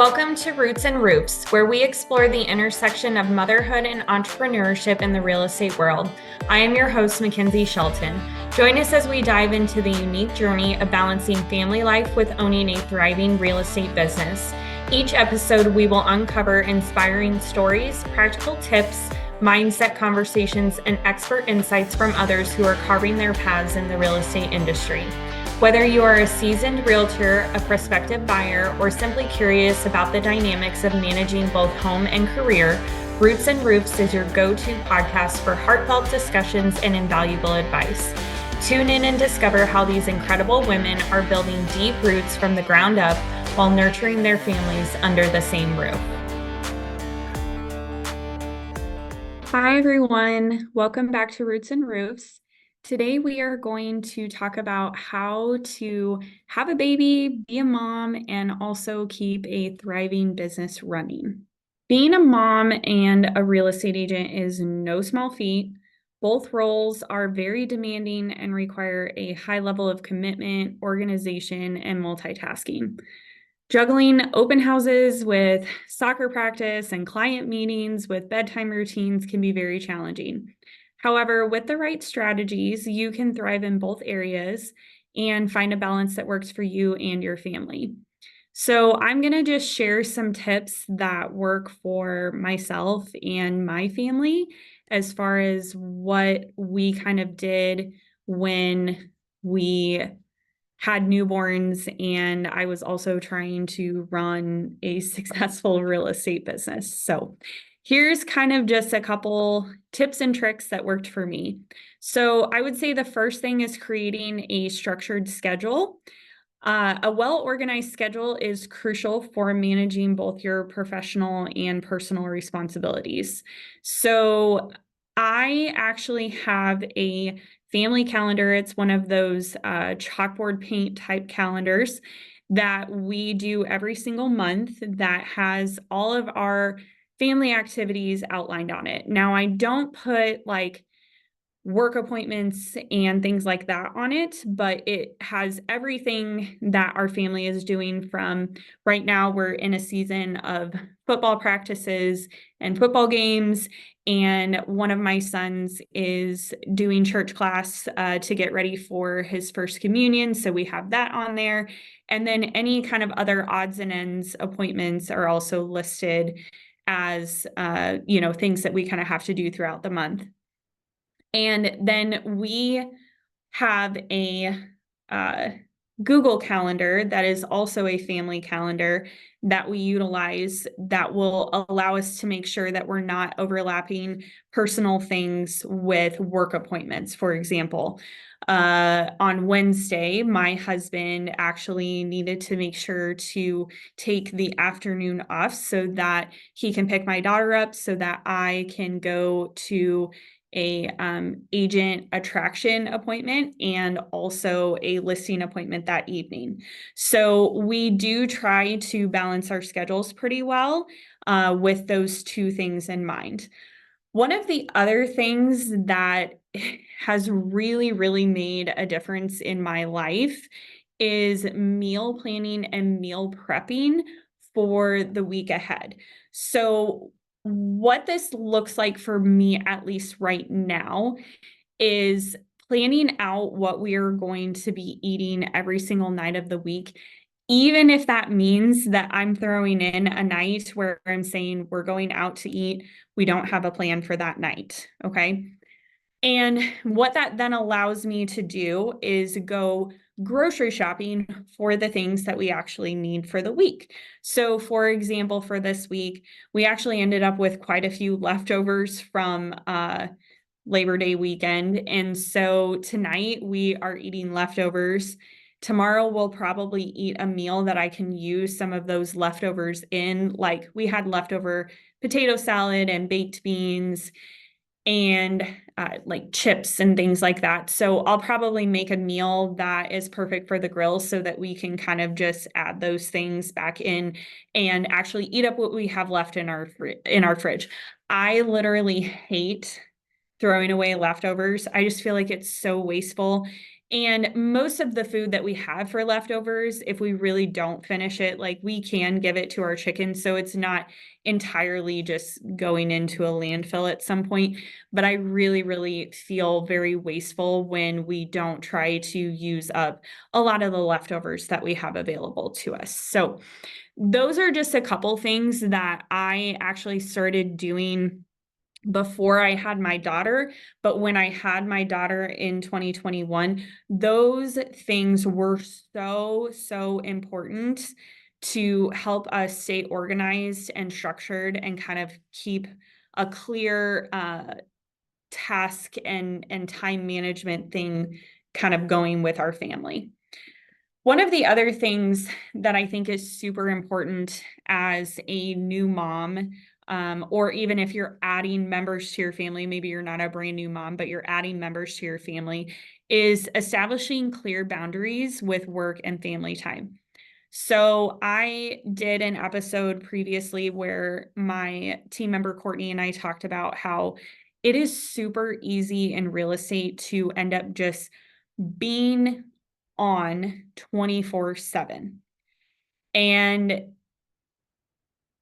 Welcome to Roots and Roofs, where we explore the intersection of motherhood and entrepreneurship in the real estate world. I am your host, Mackenzie Shelton. Join us as we dive into the unique journey of balancing family life with owning a thriving real estate business. Each episode, we will uncover inspiring stories, practical tips, mindset conversations, and expert insights from others who are carving their paths in the real estate industry. Whether you are a seasoned realtor, a prospective buyer, or simply curious about the dynamics of managing both home and career, Roots and Roofs is your go-to podcast for heartfelt discussions and invaluable advice. Tune in and discover how these incredible women are building deep roots from the ground up while nurturing their families under the same roof. Hi, everyone. Welcome back to Roots and Roofs. Today, we are going to talk about how to have a baby, be a mom, and also keep a thriving business running. Being a mom and a real estate agent is no small feat. Both roles are very demanding and require a high level of commitment, organization, and multitasking. Juggling open houses with soccer practice and client meetings with bedtime routines can be very challenging. However, with the right strategies, you can thrive in both areas and find a balance that works for you and your family. So I'm going to just share some tips that work for myself and my family as far as what we kind of did when we had newborns, and I was also trying to run a successful real estate business. So here's kind of just a couple tips and tricks that worked for me. So I would say the first thing is creating a structured schedule. A well-organized schedule is crucial for managing both your professional and personal responsibilities. So I actually have a family calendar. It's one of those chalkboard paint type calendars that we do every single month that has all of our family activities outlined on it. Now, I don't put like work appointments and things like that on it, but it has everything that our family is doing. From right now, we're in a season of football practices and football games, and one of my sons is doing church class to get ready for his first communion, so we have that on there. And then any kind of other odds and ends appointments are also listed as things that we kind of have to do throughout the month. And then we have a Google Calendar that is also a family calendar that we utilize that will allow us to make sure that we're not overlapping personal things with work appointments. For example, on Wednesday, my husband actually needed to make sure to take the afternoon off so that he can pick my daughter up so that I can go to a agent attraction appointment and also a listing appointment that evening. So we do try to balance our schedules pretty well with those two things in mind. One of the other things that has really, really made a difference in my life is meal planning and meal prepping for the week ahead. So what this looks like for me, at least right now, is planning out what we are going to be eating every single night of the week, even if that means that I'm throwing in a night where I'm saying we're going out to eat. We don't have a plan for that night, okay? And what that then allows me to do is go grocery shopping for the things that we actually need for the week. So for example, for this week, we actually ended up with quite a few leftovers from Labor Day weekend. And so tonight we are eating leftovers. Tomorrow we'll probably eat a meal that I can use some of those leftovers in. Like we had leftover potato salad and baked beans and like chips and things like that. So I'll probably make a meal that is perfect for the grill so that we can kind of just add those things back in and actually eat up what we have left in our fridge. I literally hate throwing away leftovers. I just feel like it's so wasteful. And most of the food that we have for leftovers, if we really don't finish it, like we can give it to our chickens. So it's not entirely just going into a landfill at some point. But I really, really feel very wasteful when we don't try to use up a lot of the leftovers that we have available to us. So those are just a couple things that I actually started doing before I had my daughter. But when I had my daughter in 2021, those things were so important to help us stay organized and structured and kind of keep a clear task and time management thing kind of going with our family. One of the other things that I think is super important as a new mom, or even if you're adding members to your family, maybe you're not a brand new mom, but you're adding members to your family, is establishing clear boundaries with work and family time. So I did an episode previously where my team member Courtney and I talked about how it is super easy in real estate to end up just being on 24/7. And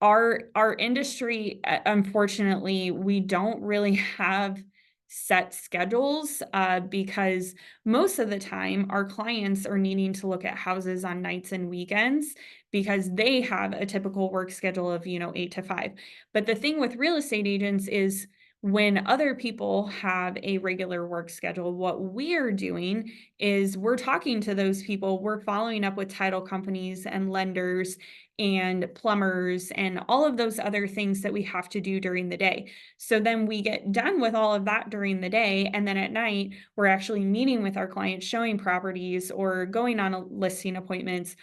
our industry, unfortunately, we don't really have set schedules because most of the time our clients are needing to look at houses on nights and weekends because they have a typical work schedule of 8 to 5. But the thing with real estate agents is when other people have a regular work schedule, what we're doing is we're talking to those people, we're following up with title companies and lenders and plumbers and all of those other things that we have to do during the day. So then we get done with all of that during the day. And then at night, we're actually meeting with our clients, showing properties or going on a listing appointments.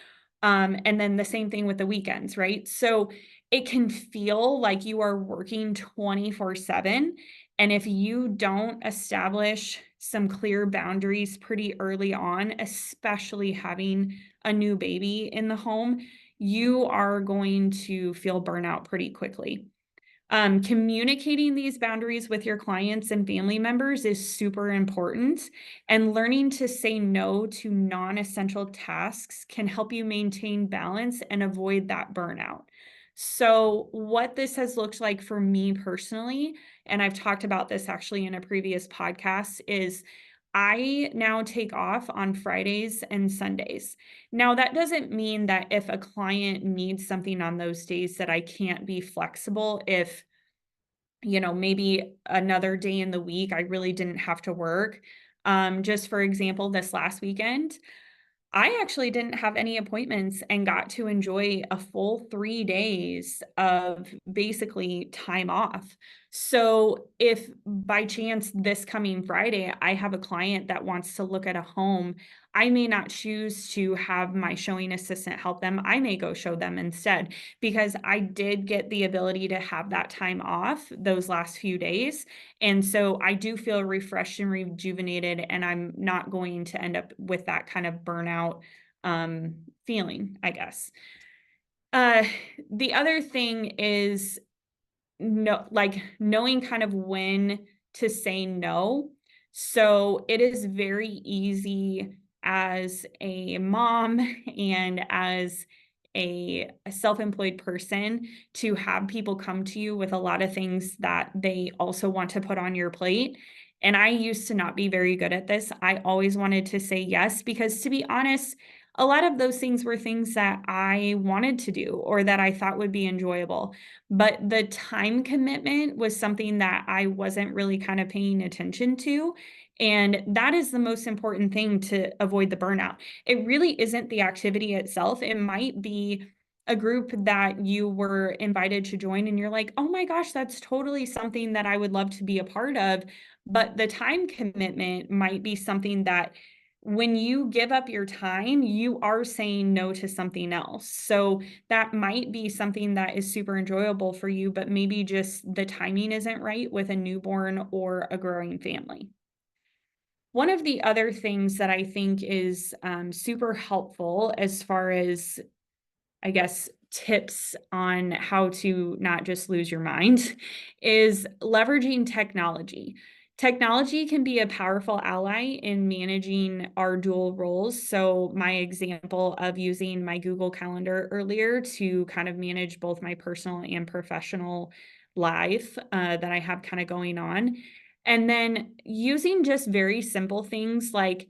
And then the same thing with the weekends, right? So it can feel like you are working 24/7. And if you don't establish some clear boundaries pretty early on, especially having a new baby in the home, you are going to feel burnout pretty quickly. Communicating these boundaries with your clients and family members is super important, and learning to say no to non-essential tasks can help you maintain balance and avoid that burnout. So, what this has looked like for me personally, and I've talked about this actually in a previous podcast, is I now take off on Fridays and Sundays. Now, that doesn't mean that if a client needs something on those days that I can't be flexible if, maybe another day in the week I really didn't have to work. Just for example, this last weekend, I actually didn't have any appointments and got to enjoy a full 3 days of basically time off. So, if by chance this coming Friday, I have a client that wants to look at a home, I may not choose to have my showing assistant help them. I may go show them instead because I did get the ability to have that time off those last few days. And so I do feel refreshed and rejuvenated, and I'm not going to end up with that kind of burnout feeling, I guess. Uh, the other thing is knowing kind of when to say no. So it is very easy as a mom and as a self-employed person to have people come to you with a lot of things that they also want to put on your plate. And I used to not be very good at this. I always wanted to say yes because, to be honest, a lot of those things were things that I wanted to do or that I thought would be enjoyable. But the time commitment was something that I wasn't really kind of paying attention to. And that is the most important thing to avoid the burnout. It really isn't the activity itself. It might be a group that you were invited to join and you're like, oh my gosh, that's totally something that I would love to be a part of. But the time commitment might be something that when you give up your time, you are saying no to something else. So that might be something that is super enjoyable for you, but maybe just the timing isn't right with a newborn or a growing family. One of the other things that I think is super helpful as far as, I guess, tips on how to not just lose your mind is leveraging technology. Technology can be a powerful ally in managing our dual roles. So, my example of using my Google Calendar earlier to kind of manage both my personal and professional life that I have kind of going on. And then using just very simple things like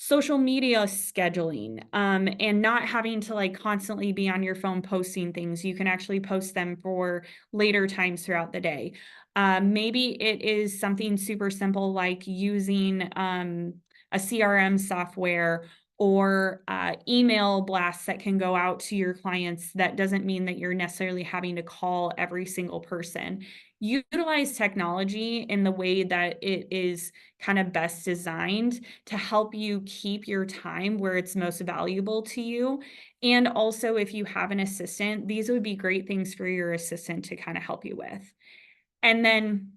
social media scheduling, and not having to like constantly be on your phone posting things. You can actually post them for later times throughout the day. Maybe it is something super simple like using a CRM software or email blasts that can go out to your clients. That doesn't mean that you're necessarily having to call every single person. Utilize technology in the way that it is kind of best designed to help you keep your time where it's most valuable to you. And also, if you have an assistant, these would be great things for your assistant to kind of help you with. And then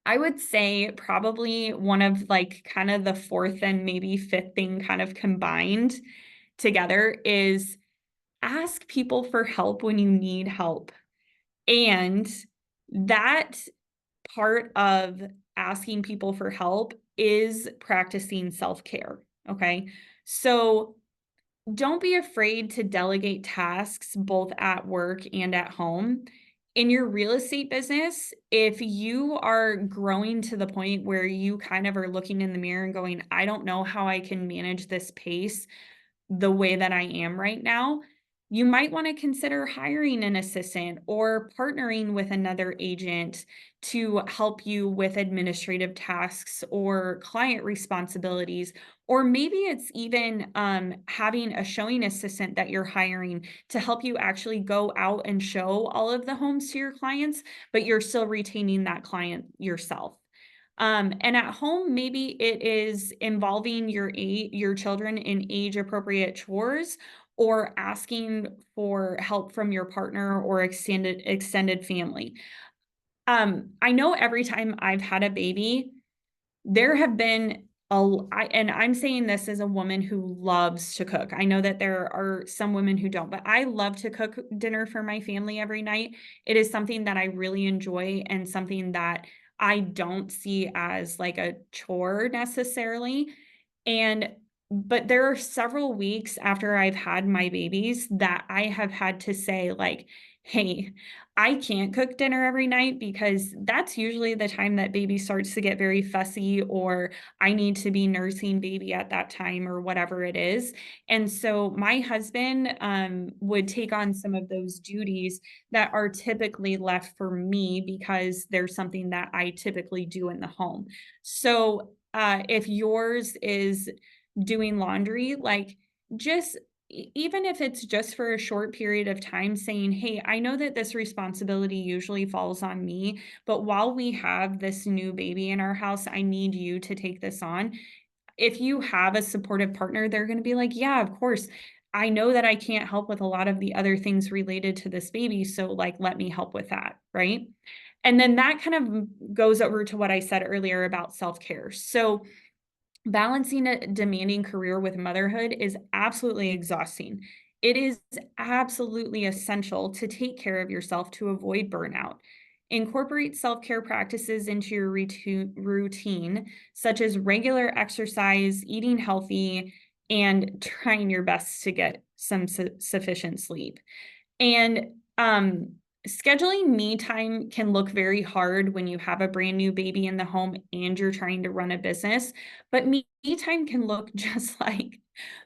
I would say probably one of like kind of the fourth and maybe fifth thing kind of combined together is ask people for help when you need help. And that part of asking people for help is practicing self-care. Okay. So don't be afraid to delegate tasks both at work and at home. In your real estate business, if you are growing to the point where you kind of are looking in the mirror and going, I don't know how I can manage this pace the way that I am right now, you might want to consider hiring an assistant or partnering with another agent to help you with administrative tasks or client responsibilities. Or maybe it's even having a showing assistant that you're hiring to help you actually go out and show all of the homes to your clients, but you're still retaining that client yourself. And at home, maybe it is involving your children in age appropriate chores or asking for help from your partner or extended family. I know every time I've had a baby, there have been and I'm saying this as a woman who loves to cook. I know that there are some women who don't, but I love to cook dinner for my family every night. It is something that I really enjoy and something that I don't see as like a chore necessarily. And but there are several weeks after I've had my babies that I have had to say like, "Hey, I can't cook dinner every night because that's usually the time that baby starts to get very fussy, or I need to be nursing baby at that time, or whatever it is." And so my husband would take on some of those duties that are typically left for me because there's something that I typically do in the home. So if yours is doing laundry, like just even if it's just for a short period of time, saying, hey, I know that this responsibility usually falls on me, but while we have this new baby in our house, I need you to take this on. If you have a supportive partner, they're going to be like, yeah, of course. I know that I can't help with a lot of the other things related to this baby. So, like, let me help with that. Right. And then that kind of goes over to what I said earlier about self care. So, balancing a demanding career with motherhood is absolutely exhausting. It is absolutely essential to take care of yourself to avoid burnout. Incorporate self care practices into your routine, such as regular exercise, eating healthy, and trying your best to get some sufficient sleep. And scheduling me time can look very hard when you have a brand new baby in the home and you're trying to run a business. But me time can look just like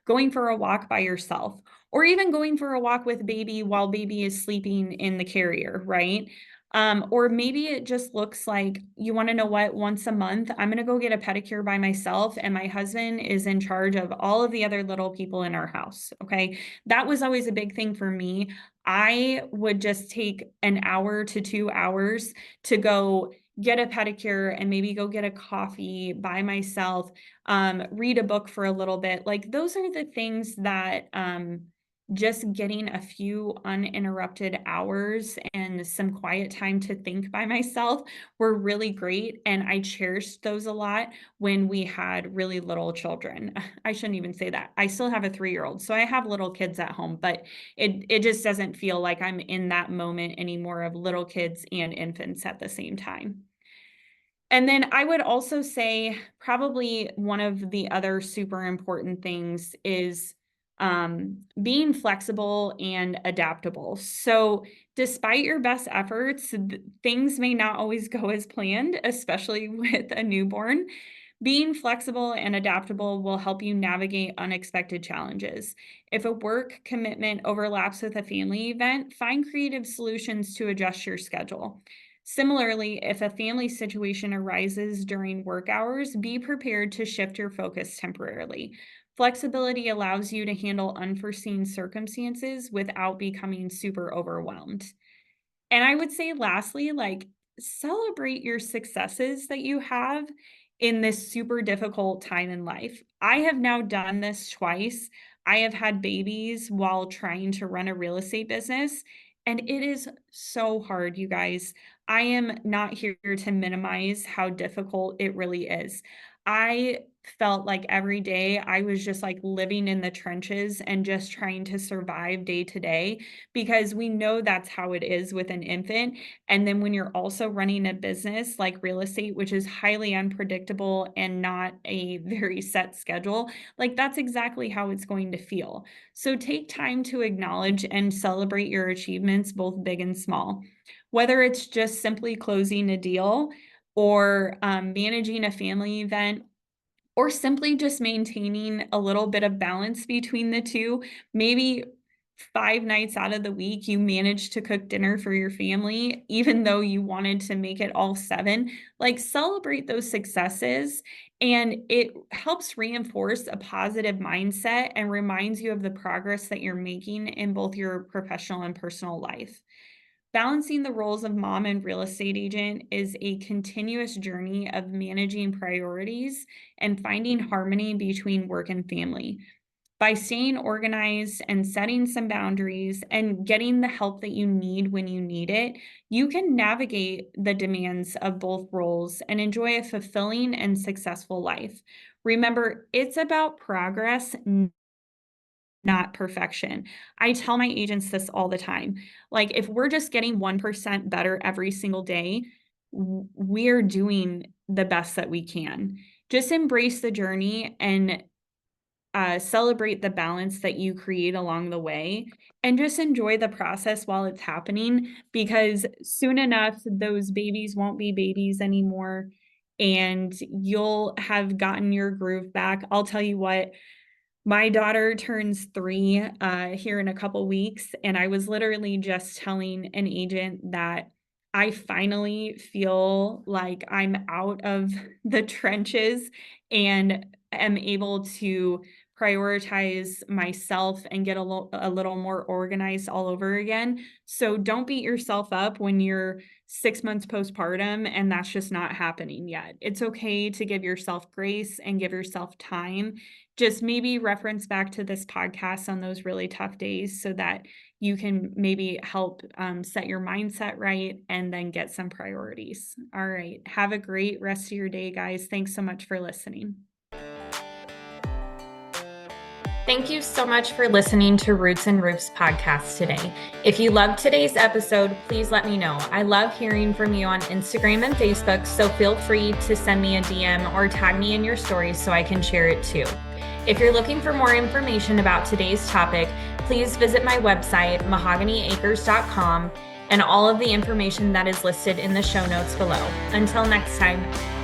going for a walk by yourself, or even going for a walk with baby while baby is sleeping in the carrier, right? Or maybe it just looks like, you want to know what, once a month, I'm going to go get a pedicure by myself, and my husband is in charge of all of the other little people in our house. Okay. That was always a big thing for me. I would just take an hour to 2 hours to go get a pedicure and maybe go get a coffee by myself, read a book for a little bit. Like, those are the things that just getting a few uninterrupted hours and some quiet time to think by myself were really great. And I cherished those a lot when we had really little children. I shouldn't even say that. I still have a 3-year-old, so I have little kids at home, but it just doesn't feel like I'm in that moment anymore of little kids and infants at the same time. And then I would also say probably one of the other super important things is being flexible and adaptable. So, despite your best efforts, things may not always go as planned, especially with a newborn. Being flexible and adaptable will help you navigate unexpected challenges. If a work commitment overlaps with a family event, find creative solutions to adjust your schedule. Similarly, if a family situation arises during work hours, be prepared to shift your focus temporarily. Flexibility allows you to handle unforeseen circumstances without becoming super overwhelmed. And I would say lastly, like, celebrate your successes that you have in this super difficult time in life. I have now done this twice. I have had babies while trying to run a real estate business, and it is so hard, you guys. I am not here to minimize how difficult it really is. I felt like every day I was just like living in the trenches and just trying to survive day to day, because we know that's how it is with an infant. And then when you're also running a business like real estate, which is highly unpredictable and not a very set schedule, like that's exactly how it's going to feel. So take time to acknowledge and celebrate your achievements, both big and small. Whether it's just simply closing a deal or managing a family event, or simply just maintaining a little bit of balance between the two. Maybe 5 nights out of the week, you manage to cook dinner for your family, even though you wanted to make it all 7. Like, celebrate those successes, and it helps reinforce a positive mindset and reminds you of the progress that you're making in both your professional and personal life. Balancing the roles of mom and real estate agent is a continuous journey of managing priorities and finding harmony between work and family. By staying organized and setting some boundaries and getting the help that you need when you need it, you can navigate the demands of both roles and enjoy a fulfilling and successful life. Remember, it's about progress, not perfection. I tell my agents this all the time. Like, if we're just getting 1% better every single day, we're doing the best that we can. Just embrace the journey and celebrate the balance that you create along the way, and just enjoy the process while it's happening, because soon enough, those babies won't be babies anymore and you'll have gotten your groove back. I'll tell you what, my daughter turns 3 here in a couple weeks, and I was literally just telling an agent that I finally feel like I'm out of the trenches and am able to prioritize myself and get a little more organized all over again. So don't beat yourself up when you're 6 months postpartum and that's just not happening yet. It's okay to give yourself grace and give yourself time. Just maybe reference back to this podcast on those really tough days so that you can maybe help set your mindset right and then get some priorities. All right. Have a great rest of your day, guys. Thanks so much for listening. Thank you so much for listening to Roots and Roofs podcast today. If you loved today's episode, please let me know. I love hearing from you on Instagram and Facebook, so feel free to send me a DM or tag me in your stories so I can share it too. If you're looking for more information about today's topic, please visit my website, mahoganyacres.com, and all of the information that is listed in the show notes below. Until next time.